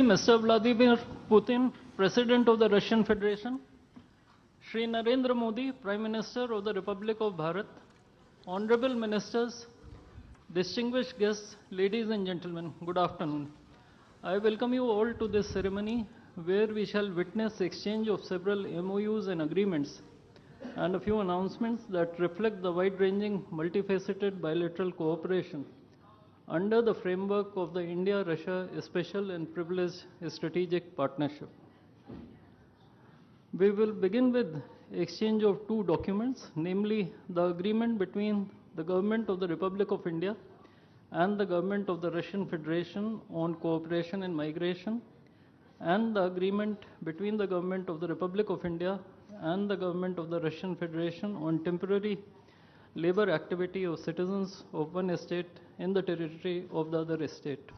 Mr. Vladimir Putin, President of the Russian Federation, Shri Narendra Modi, Prime Minister of the Republic of Bharat, Honorable Ministers, distinguished guests, ladies and gentlemen, good afternoon. I welcome you all to this ceremony where we shall witness exchange of several MOUs and agreements and a few announcements that reflect the wide-ranging, multifaceted bilateral cooperation under the framework of the India-Russia Special and Privileged Strategic Partnership. We will begin with exchange of two documents, namely the agreement between the Government of the Republic of India and the Government of the Russian Federation on cooperation in migration, and the agreement between the Government of the Republic of India and the Government of the Russian Federation on temporary labor activity of citizens of one state in the territory of the other state.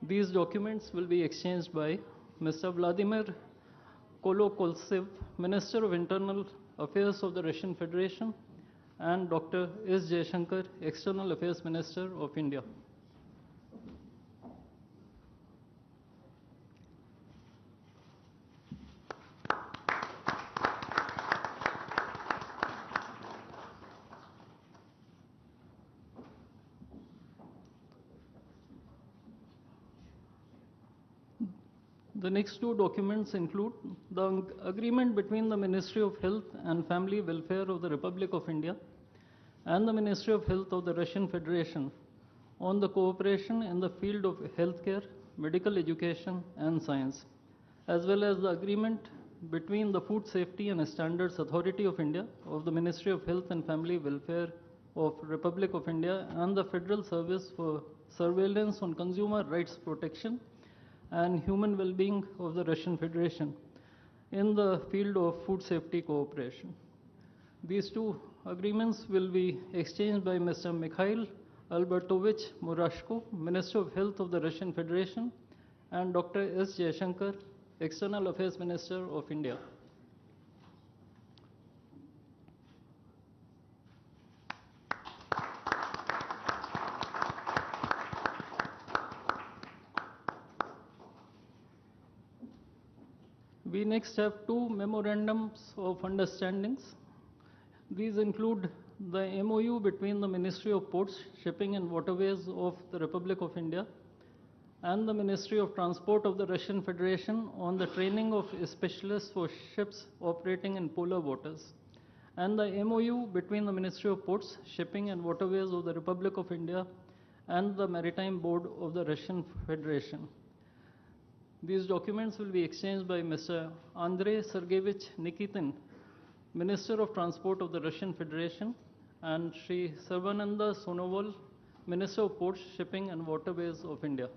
These documents will be exchanged by Mr. Vladimir Kolokoltsev, Minister of Internal Affairs of the Russian Federation, and Dr. S. Jaishankar, External Affairs Minister of India. The next two documents include the agreement between the Ministry of Health and Family Welfare of the Republic of India and the Ministry of Health of the Russian Federation on the cooperation in the field of healthcare, medical education, and science, as well as the agreement between the Food Safety and Standards Authority of India of the Ministry of Health and Family Welfare of Republic of India and the Federal Service for Surveillance on Consumer Rights Protection and Human Well-being of the Russian Federation in the field of food safety cooperation. These two agreements will be exchanged by Mr. Mikhail Albertovich Murashko, Minister of Health of the Russian Federation, and Dr. S. Jaishankar, External Affairs Minister of India. We next have two memorandums of understandings. These include the MOU between the Ministry of Ports, Shipping and Waterways of the Republic of India and the Ministry of Transport of the Russian Federation on the training of specialists for ships operating in polar waters, and the MOU between the Ministry of Ports, Shipping and Waterways of the Republic of India and the Maritime Board of the Russian Federation. These documents will be exchanged by Mr. Andrei Sergeyevich Nikitin, Minister of Transport of the Russian Federation, and Sri Sarvananda Sonoval, Minister of Ports, Shipping and Waterways of India.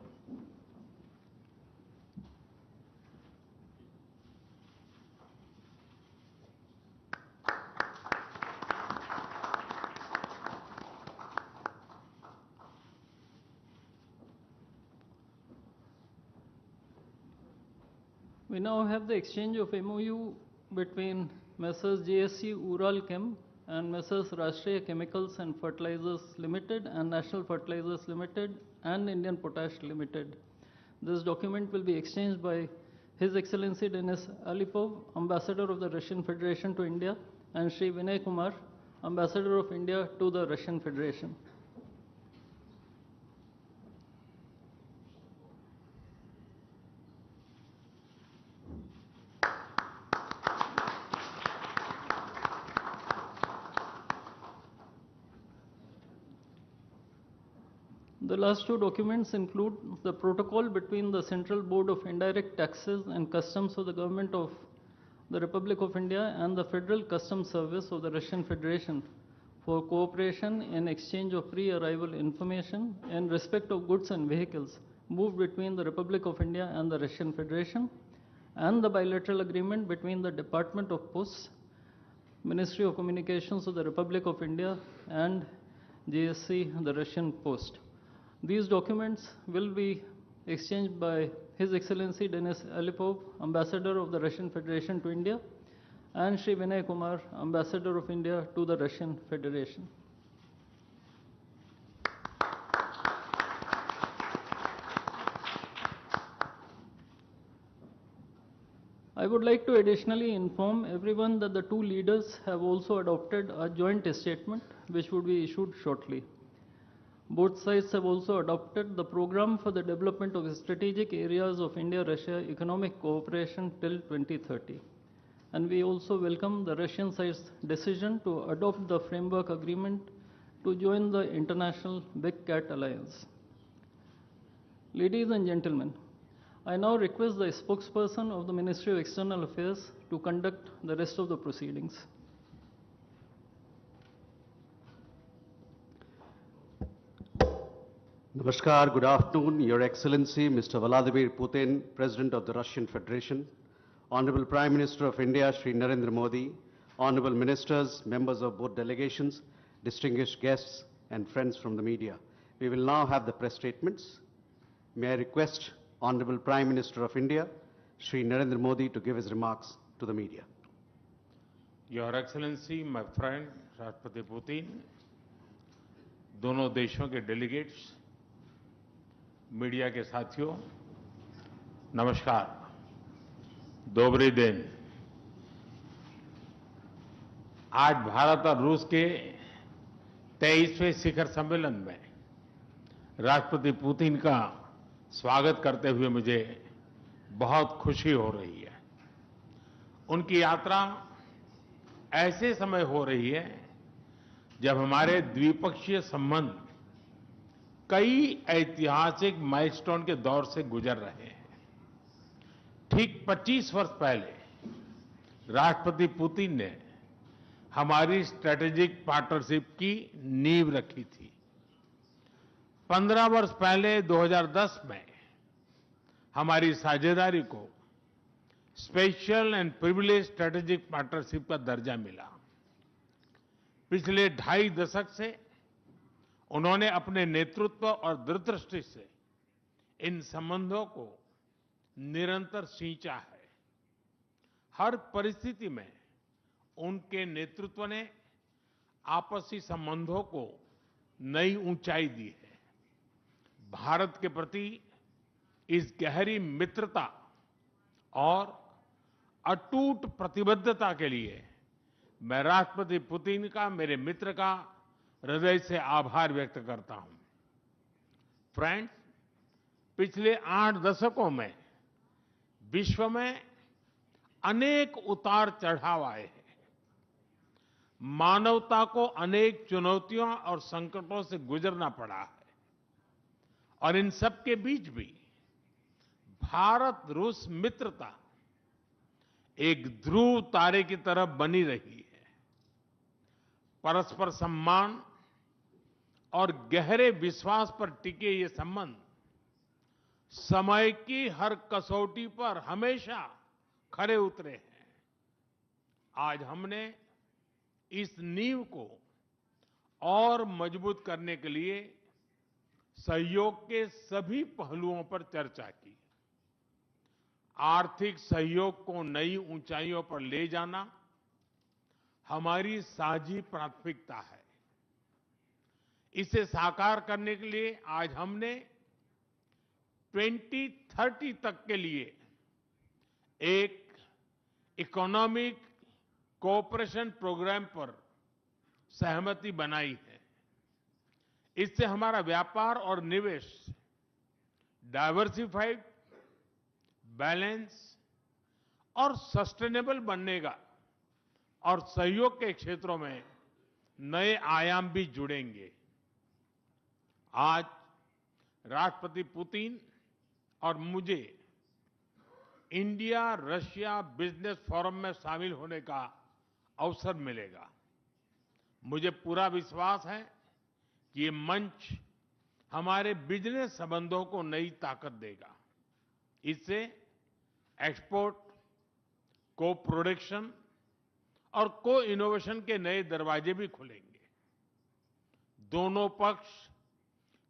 We now have the exchange of MOU between Messrs. JSC Ural Chem and Messrs. Rashtriya Chemicals and Fertilizers Limited and National Fertilizers Limited and Indian Potash Limited. This document will be exchanged by His Excellency Denis Alipov, Ambassador of the Russian Federation to India, and Shri Vinay Kumar, Ambassador of India to the Russian Federation. The last two documents include the protocol between the Central Board of Indirect Taxes and Customs of the Government of the Republic of India and the Federal Customs Service of the Russian Federation for cooperation in exchange of pre-arrival information in respect of goods and vehicles moved between the Republic of India and the Russian Federation, and the bilateral agreement between the Department of Posts, Ministry of Communications of the Republic of India, and JSC, the Russian Post. These documents will be exchanged by His Excellency Denis Alipov, Ambassador of the Russian Federation to India, and Shri Vinay Kumar, Ambassador of India to the Russian Federation. I would like to additionally inform everyone that the two leaders have also adopted a joint statement which would be issued shortly. Both sides have also adopted the program for the development of strategic areas of India-Russia economic cooperation till 2030. And we also welcome the Russian side's decision to adopt the framework agreement to join the international Big Cat Alliance. Ladies and gentlemen, I now request the spokesperson of the Ministry of External Affairs to conduct the rest of the proceedings. Namaskar, good afternoon, Your Excellency, Mr. Vladimir Putin, President of the Russian Federation, Honorable Prime Minister of India, Shri Narendra Modi, Honorable Ministers, members of both delegations, distinguished guests, and friends from the media. We will now have the press statements. May I request Honorable Prime Minister of India, Shri Narendra Modi, to give his remarks to the media. Your Excellency, my friend, राष्ट्रपति Putin, दोनों देशों के delegates, media के साथियों, नमस्कार, दोबरी दिन। आज भारत और रूस के 23वें शिखर सम्मेलन में राष्ट्रपति पुतिन का स्वागत करते हुए मुझे बहुत खुशी हो रही है। उनकी यात्रा ऐसे समय हो रही है जब हमारे द्विपक्षीय संबंध कई ऐतिहासिक माइलस्टोन के दौर से गुजर रहे हैं। ठीक 25 वर्ष पहले राष्ट्रपति पुतिन ने हमारी स्ट्रेटेजिक पार्टनरशिप की नींव रखी थी। 15 वर्ष पहले 2010 में हमारी साझेदारी को special and privilege strategic partnership का दर्जा मिला। पिछले 2.5 दशक से उन्होंने अपने नेतृत्व और दूरदृष्टि से इन संबंधों को निरंतर सींचा है। हर परिस्थिति में उनके नेतृत्व ने आपसी संबंधों को नई ऊंचाई दी है। भारत के प्रति इस गहरी मित्रता और अटूट प्रतिबद्धता के लिए मैं राष्ट्रपति पुतिन का, मेरे मित्र का हृदय से आभार व्यक्त करता हूं। फ्रेंड्स, पिछले 8 दशकों में विश्व में अनेक उतार चढ़ाव आए हैं। मानवता को अनेक चुनौतियों और संकटों से गुजरना पड़ा है और इन सब के बीच भी भारत रूस मित्रता एक ध्रुव तारे की तरह बनी रही है। परस्पर सम्मान और गहरे विश्वास पर टिके ये संबंध समय की हर कसौटी पर हमेशा खरे उतरे हैं। आज हमने इस नींव को और मजबूत करने के लिए सहयोग के सभी पहलुओं पर चर्चा की। आर्थिक सहयोग को नई ऊंचाइयों पर ले जाना हमारी साझी प्राथमिकता है। इसे साकार करने के लिए आज हमने 2030 तक के लिए एक इकोनॉमिक कोऑपरेशन प्रोग्राम पर सहमति बनाई है। इससे हमारा व्यापार और निवेश डाइवर्सिफाइड, बैलेंस और सस्टेनेबल बनेगा और सहयोग के क्षेत्रों में नए आयाम भी जुड़ेंगे। आज राष्ट्रपति पुतिन और मुझे इंडिया रशिया बिजनेस फोरम में शामिल होने का अवसर मिलेगा। मुझे पूरा विश्वास है कि ये मंच हमारे बिजनेस संबंधों को नई ताकत देगा। इससे एक्सपोर्ट, को प्रोडक्शन और को इनोवेशन के नए दरवाजे भी खुलेंगे। दोनों पक्ष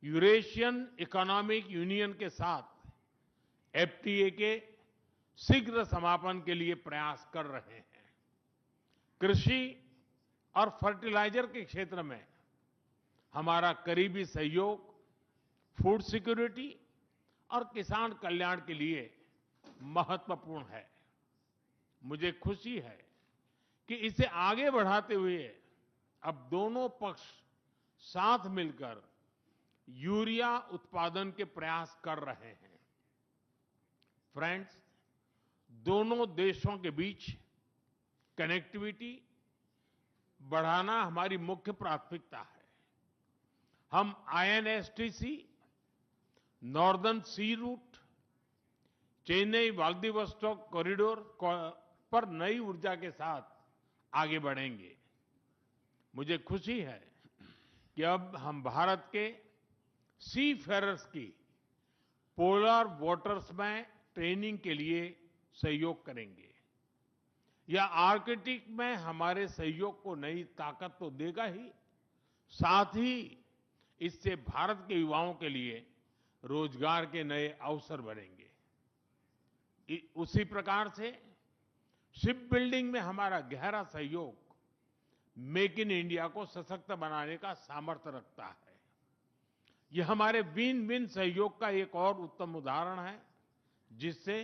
यूरेशियन इकोनॉमिक यूनियन के साथ एफटीए के शीघ्र समापन के लिए प्रयास कर रहे हैं। कृषि और फर्टिलाइजर के क्षेत्र में हमारा करीबी सहयोग फूड सिक्योरिटी और किसान कल्याण के लिए महत्वपूर्ण है। मुझे खुशी है कि इसे आगे बढ़ाते हुए अब दोनों पक्ष साथ मिलकर यूरिया उत्पादन के प्रयास कर रहे हैं। फ्रेंड्स, दोनों देशों के बीच कनेक्टिविटी बढ़ाना हमारी मुख्य प्राथमिकता है। हम आईएनएसटीसी, नॉर्दर्न सी रूट, चेन्नई व्लादिवोस्टोक कॉरिडोर पर नई ऊर्जा के साथ आगे बढ़ेंगे। मुझे खुशी है कि अब हम भारत के सी फेरर्स की पोलर वाटर्स में ट्रेनिंग के लिए सहयोग करेंगे। यह आर्कटिक में हमारे सहयोग को नई ताकत तो देगा ही, साथ ही इससे भारत के युवाओं के लिए रोजगार के नए अवसर बनेंगे। उसी प्रकार से शिप बिल्डिंग में हमारा गहरा सहयोग मेक इन इंडिया को सशक्त बनाने का सामर्थ्य रखता है। यह हमारे विन विन सहयोग का एक और उत्तम उदाहरण है, जिससे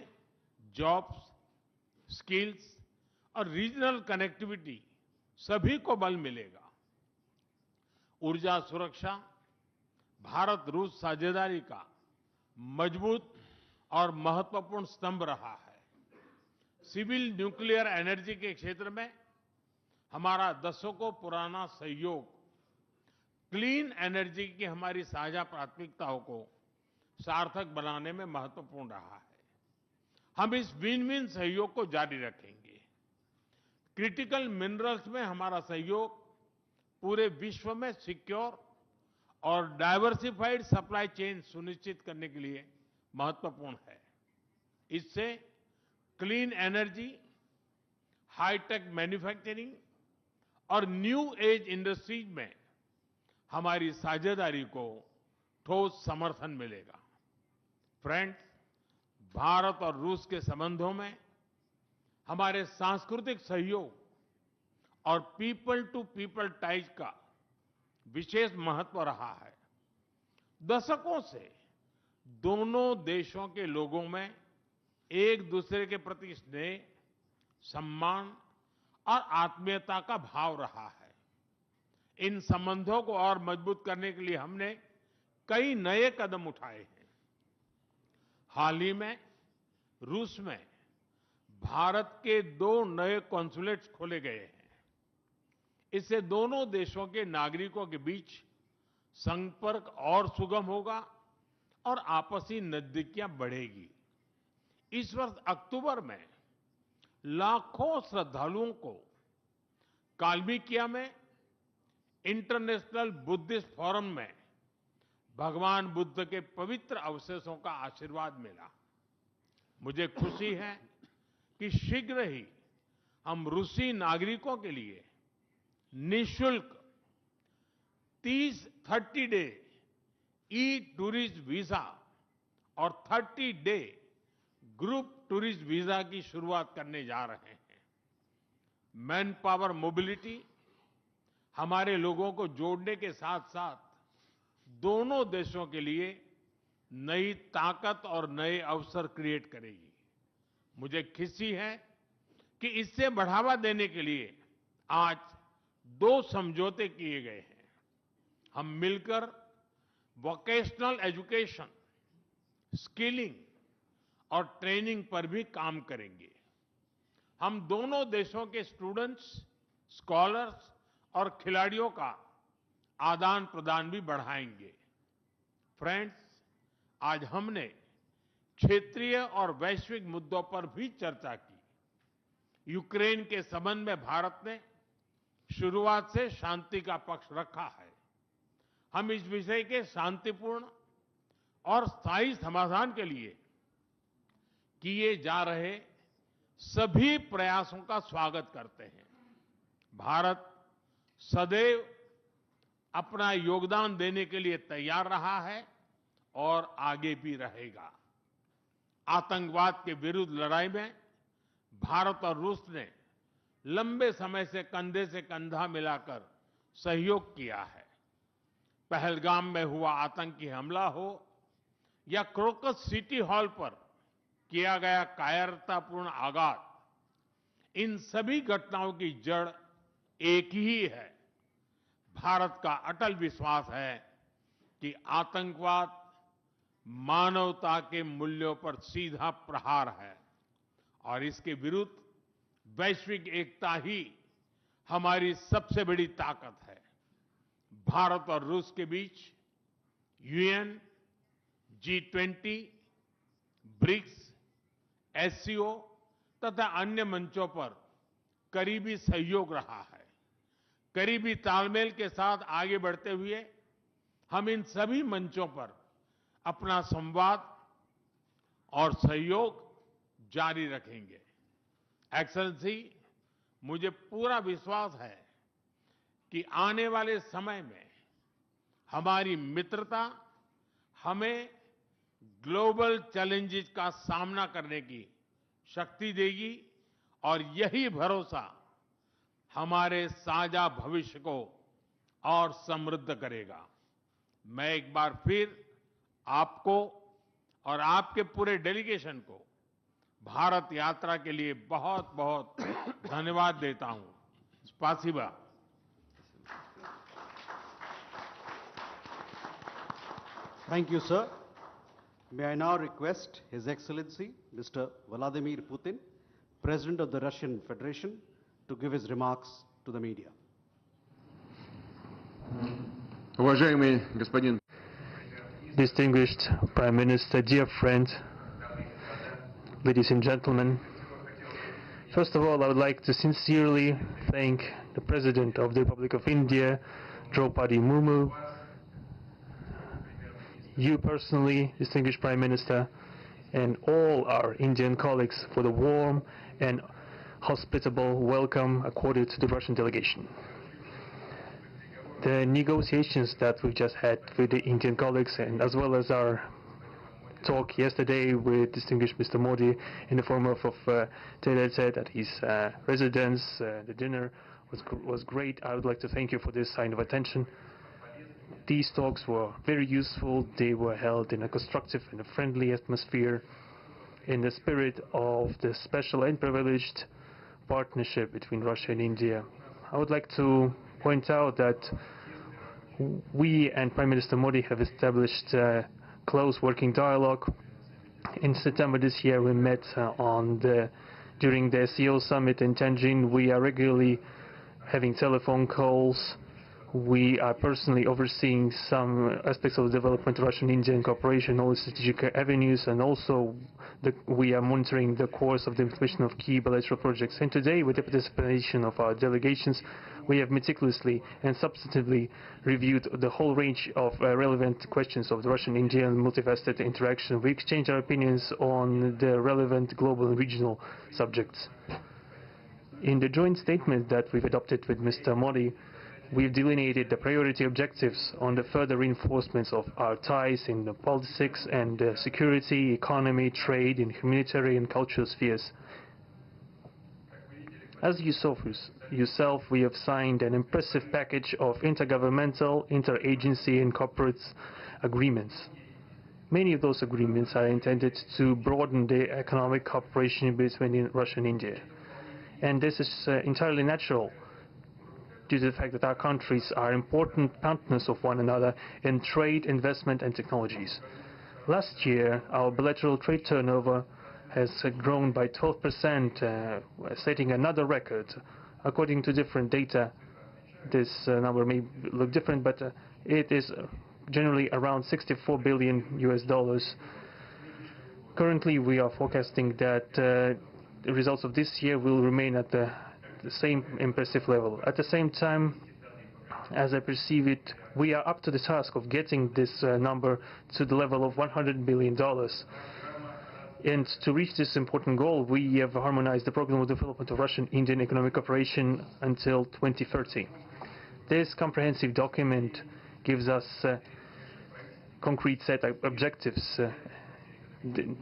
जॉब्स, स्किल्स और रीजनल कनेक्टिविटी सभी को बल मिलेगा। ऊर्जा सुरक्षा भारत रूस साझेदारी का मजबूत और महत्वपूर्ण स्तंभ रहा है। सिविल न्यूक्लियर एनर्जी के क्षेत्र में हमारा दशकों पुराना सहयोग क्लीन एनर्जी की हमारी साझा प्राथमिकताओं को सार्थक बनाने में महत्वपूर्ण रहा है। हम इस विन विन सहयोग को जारी रखेंगे। क्रिटिकल मिनरल्स में हमारा सहयोग पूरे विश्व में सिक्योर और डाइवर्सिफाइड सप्लाई चेन सुनिश्चित करने के लिए महत्वपूर्ण है। इससे क्लीन एनर्जी, हाईटेक मैन्युफैक्चरिंग और न्यू एज इंडस्ट्रीज में हमारी साझेदारी को ठोस समर्थन मिलेगा। फ्रेंड्स, भारत और रूस के संबंधों में हमारे सांस्कृतिक सहयोग और पीपल टू पीपल टाइज का विशेष महत्व रहा है। दशकों से दोनों देशों के लोगों में एक दूसरे के प्रति स्नेह, सम्मान और आत्मीयता का भाव रहा है। इन संबंधों को और मजबूत करने के लिए हमने कई नए कदम उठाए हैं। हाल ही में रूस में भारत के 2 नए कॉन्सुलेट्स खोले गए हैं। इससे दोनों देशों के नागरिकों के बीच संपर्क और सुगम होगा और आपसी नजदीकियां बढ़ेगी। इस वर्ष अक्टूबर में लाखों श्रद्धालुओं को काल्मिकिया में इंटरनेशनल बुद्धिस्ट फोरम में भगवान बुद्ध के पवित्र अवशेषों का आशीर्वाद मिला। मुझे खुशी है कि शीघ्र ही हम रूसी नागरिकों के लिए निःशुल्क 30 डे ई टूरिस्ट वीजा और 30 डे ग्रुप टूरिस्ट वीजा की शुरुआत करने जा रहे हैं। मैन पावर मोबिलिटी हमारे लोगों को जोड़ने के साथ साथ दोनों देशों के लिए नई ताकत और नए अवसर क्रिएट करेगी। मुझे खुशी है कि इससे बढ़ावा देने के लिए आज 2 समझौते किए गए हैं। हम मिलकर वोकेशनल एजुकेशन, स्किलिंग और ट्रेनिंग पर भी काम करेंगे। हम दोनों देशों के स्टूडेंट्स, स्कॉलर्स और खिलाड़ियों का आदान प्रदान भी बढ़ाएंगे। फ्रेंड्स, आज हमने क्षेत्रीय और वैश्विक मुद्दों पर भी चर्चा की। यूक्रेन के संबंध में भारत ने शुरुआत से शांति का पक्ष रखा है। हम इस विषय के शांतिपूर्ण और स्थायी समाधान के लिए किए जा रहे सभी प्रयासों का स्वागत करते हैं। भारत सदैव अपना योगदान देने के लिए तैयार रहा है और आगे भी रहेगा। आतंकवाद के विरुद्ध लड़ाई में भारत और रूस ने लंबे समय से कंधे से कंधा मिलाकर सहयोग किया है। पहलगाम में हुआ आतंकी हमला हो या क्रोकस सिटी हॉल पर किया गया कायरतापूर्ण आघात, इन सभी घटनाओं की जड़ एक ही है। भारत का अटल विश्वास है कि आतंकवाद मानवता के मूल्यों पर सीधा प्रहार है और इसके विरुद्ध वैश्विक एकता ही हमारी सबसे बड़ी ताकत है। भारत और रूस के बीच यूएन, G20, ब्रिक्स, एससीओ तथा अन्य मंचों पर करीबी सहयोग रहा है। करीबी तालमेल के साथ आगे बढ़ते हुए हम इन सभी मंचों पर अपना संवाद और सहयोग जारी रखेंगे। एक्सेलेंसी, मुझे पूरा विश्वास है कि आने वाले समय में हमारी मित्रता हमें ग्लोबल चैलेंजेस का सामना करने की शक्ति देगी और यही भरोसा हमारे साझा भविष्य को और समृद्ध करेगा। मैं एक बार फिर आपको और आपके पूरे डेलीगेशन को भारत यात्रा के लिए बहुत बहुत धन्यवाद देता हूं। स्पासिबा। Thank you, sir. May I now request His Excellency, Mr. Vladimir Putin, President of the Russian Federation, to give his remarks to the media. Уважаемый господин Distinguished Prime Minister, dear friend, ladies and gentlemen, first of all, I would like to sincerely thank the President of the Republic of India, Draupadi Murmu, you personally, distinguished Prime Minister, and all our Indian colleagues for the warm and hospitable welcome accorded to the Russian delegation. The negotiations that we've just had with the Indian colleagues, and as well as our talk yesterday with distinguished Mr. Modi in the form of Tele-Set at his residence, the dinner was great. I would like to thank you for this sign of attention. These talks were very useful. They were held in a constructive and a friendly atmosphere in the spirit of the special and privileged partnership between Russia and India. I would like to point out that we and Prime Minister Modi have established a close working dialogue. In September this year, we met during the SEO summit in Tianjin. We are regularly having telephone calls. We are personally overseeing some aspects of the development of Russian-Indian cooperation, all the strategic avenues, and also we are monitoring the course of the implementation of key bilateral projects. And today, with the participation of our delegations, we have meticulously and substantively reviewed the whole range of relevant questions of the Russian-Indian multifaceted interaction. We exchanged our opinions on the relevant global and regional subjects. In the joint statement that we've adopted with Mr. Modi, we've delineated the priority objectives on the further reinforcements of our ties in the politics and security, economy, trade, in humanitarian and cultural spheres. As you saw for yourself, we have signed an impressive package of intergovernmental, interagency and corporate agreements. Many of those agreements are intended to broaden the economic cooperation between Russia and India. And this is entirely natural, due to the fact that our countries are important partners of one another in trade, investment and technologies. Last year, our bilateral trade turnover has grown by 12%, setting another record. According to different data, this number may look different, but it is generally around $64 billion US. Currently, we are forecasting that the results of this year will remain at the same impressive level. At the same time, as I perceive it, we are up to the task of getting this number to the level of $100 billion. And to reach this important goal, we have harmonized the program of development of Russian-Indian economic cooperation until 2030. This comprehensive document gives us a concrete set of objectives. The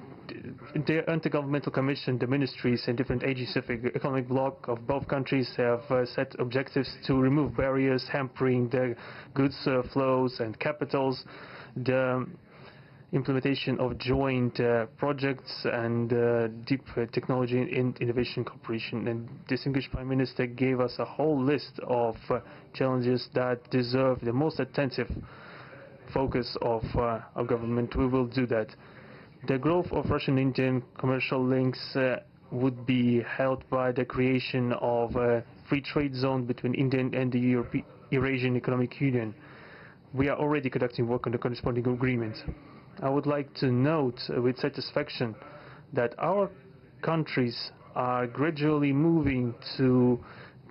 Intergovernmental Commission, the ministries and different agencies of the economic bloc of both countries have set objectives to remove barriers hampering the goods flows and capitals. The implementation of joint projects and deep technology and innovation cooperation. And distinguished Prime Minister gave us a whole list of challenges that deserve the most attentive focus of our government. We will do that. The growth of Russian-Indian commercial links would be helped by the creation of a free trade zone between India and the Eurasian Economic Union. We are already conducting work on the corresponding agreement. I would like to note with satisfaction that our countries are gradually moving to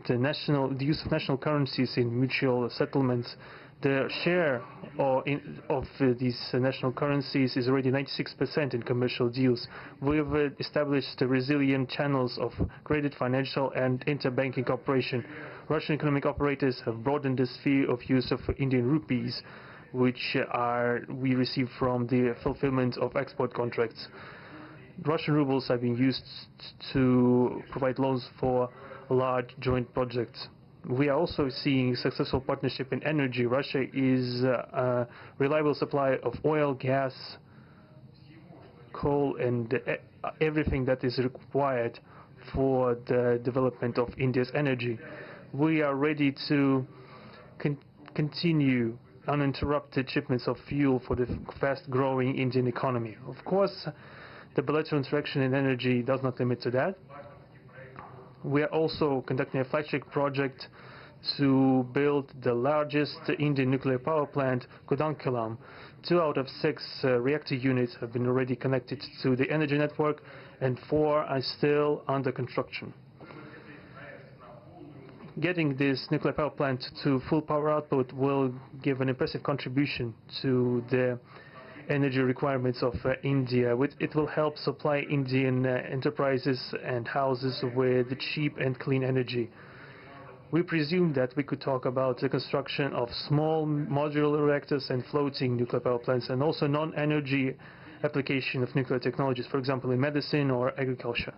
the use of national currencies in mutual settlements. The share of these national currencies is already 96% in commercial deals. We've established resilient channels of credit, financial and interbanking cooperation. Russian economic operators have broadened the sphere of use of Indian rupees, which we receive from the fulfillment of export contracts. Russian rubles have been used to provide loans for large joint projects. We are also seeing successful partnership in energy. Russia is a reliable supplier of oil, gas, coal, and everything that is required for the development of India's energy. We are ready to continue uninterrupted shipments of fuel for the fast-growing Indian economy. Of course, the bilateral interaction in energy does not limit to that. We are also conducting a flagship project to build the largest Indian nuclear power plant, Kudankulam. 2 out of 6 reactor units have been already connected to the energy network, and 4 are still under construction. Getting this nuclear power plant to full power output will give an impressive contribution to the energy requirements of India. It will help supply Indian enterprises and houses with cheap and clean energy. We presume that we could talk about the construction of small modular reactors and floating nuclear power plants, and also non-energy application of nuclear technologies, for example in medicine or agriculture.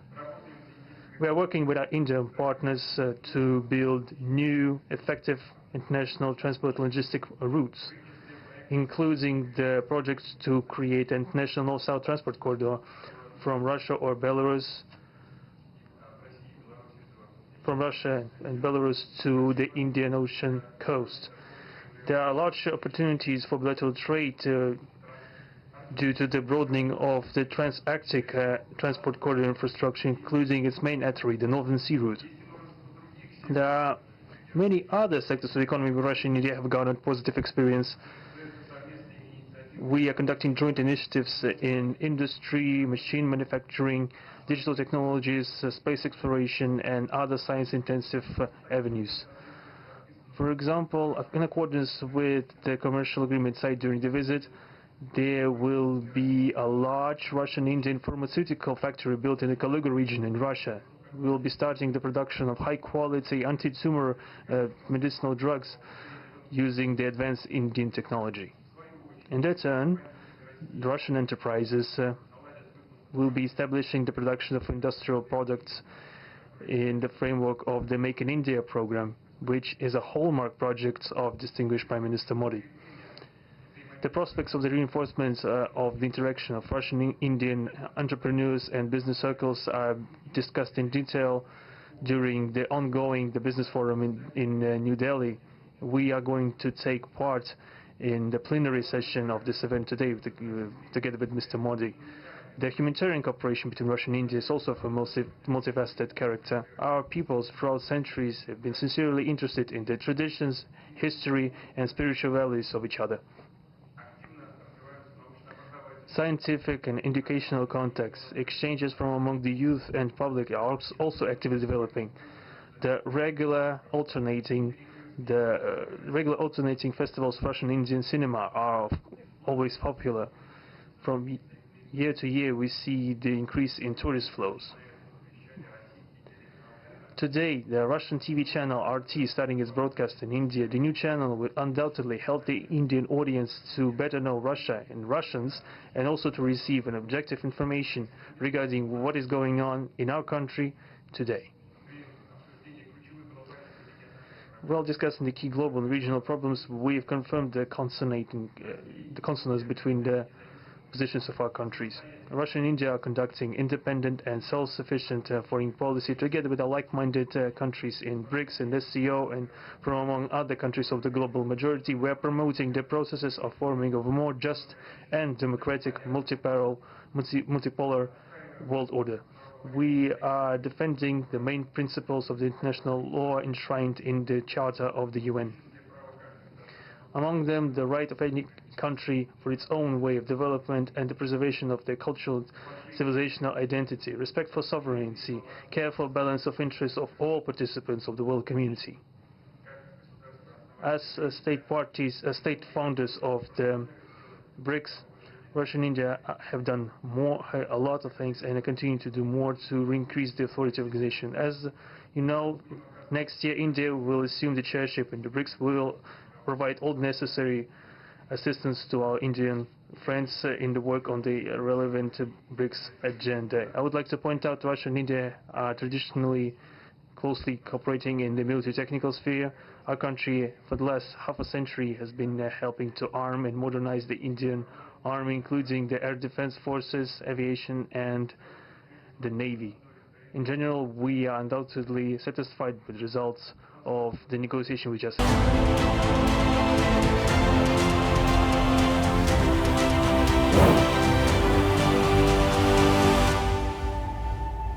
We are working with our Indian partners to build new, effective international transport logistic routes, including the projects to create an international north-south transport corridor from Russia and Belarus to the Indian Ocean coast. There are large opportunities for bilateral trade due to the broadening of the trans-Arctic transport corridor infrastructure, including its main artery, the Northern Sea Route. There are many other sectors of the economy where Russia and India have garnered positive experience. We are conducting joint initiatives in industry, machine manufacturing, digital technologies, space exploration, and other science-intensive avenues. For example, in accordance with the commercial agreement signed during the visit, there will be a large Russian-Indian pharmaceutical factory built in the Kaluga region in Russia. We will be starting the production of high-quality anti-tumor medicinal drugs using the advanced Indian technology. In their turn, Russian enterprises will be establishing the production of industrial products in the framework of the Make in India program, which is a hallmark project of distinguished Prime Minister Modi. The prospects of the reinforcement of the interaction of Russian-Indian entrepreneurs and business circles are discussed in detail during the ongoing Business Forum in New Delhi. We are going to take part in the plenary session of this event today together with Mr. Modi. The humanitarian cooperation between Russia and India is also of a multifaceted character. Our peoples throughout centuries have been sincerely interested in the traditions, history and spiritual values of each other. Scientific and educational contacts, exchanges from among the youth and public are also actively developing. The regular alternating festivals of Russian Indian cinema are always popular. From year to year we see the increase in tourist flows. Today, the Russian TV channel RT is starting its broadcast in India. The new channel will undoubtedly help the Indian audience to better know Russia and Russians, and also to receive an objective information regarding what is going on in our country today. While discussing the key global and regional problems, we have confirmed the consonance between the positions of our countries. Russia and India are conducting independent and self-sufficient foreign policy together with our like-minded countries in BRICS and SCO, and from among other countries of the global majority. We are promoting the processes of forming of a more just and democratic multipolar world order. We are defending the main principles of the international law enshrined in the Charter of the UN. Among them, the right of any country for its own way of development and the preservation of their cultural civilizational identity, respect for sovereignty, careful balance of interests of all participants of the world community. As state founders of the BRICS, Russia and India have done a lot of things, and continue to do more to increase the authority of the organization. As you know, next year India will assume the chairship, and the BRICS will provide all necessary assistance to our Indian friends in the work on the relevant BRICS agenda. I would like to point out Russia and India are traditionally closely cooperating in the military technical sphere. Our country, for the last half a century, has been helping to arm and modernize the Indian Army, including the air defense forces, aviation, and the Navy. In general, we are undoubtedly satisfied with the results of the negotiation we just had.